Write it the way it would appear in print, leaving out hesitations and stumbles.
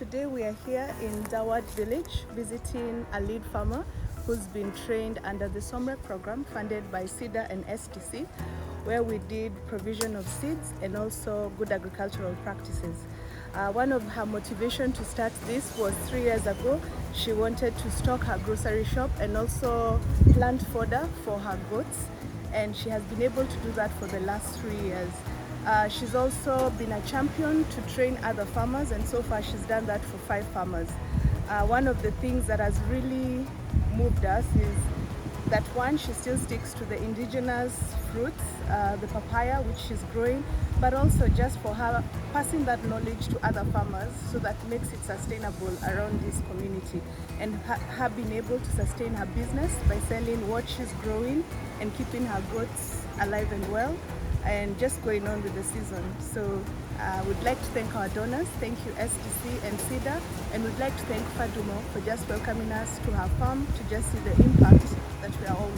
Today we are here in Dawaad Village visiting a lead farmer who's been trained under the SomReP program funded by SIDA and STC, where we did provision of seeds and also good agricultural practices. One of her motivation to start this was 3 years ago. She wanted to stock her grocery shop and also plant fodder for her goats, and she has been able to do that for the last 3 years. She's also been a champion to train other farmers, and so far she's done that for 5 farmers. One of the things that has really moved us is that one, she still sticks to the indigenous fruits, the papaya which she's growing, but also just for her passing that knowledge to other farmers so that makes it sustainable around this community, and her being able to sustain her business by selling what she's growing and keeping her goats alive and well, and just going on with the season. So I would like to thank our donors. Thank you STC and SIDA, and we'd like to thank Fadumo for just welcoming us to her farm to just see the impact that we are all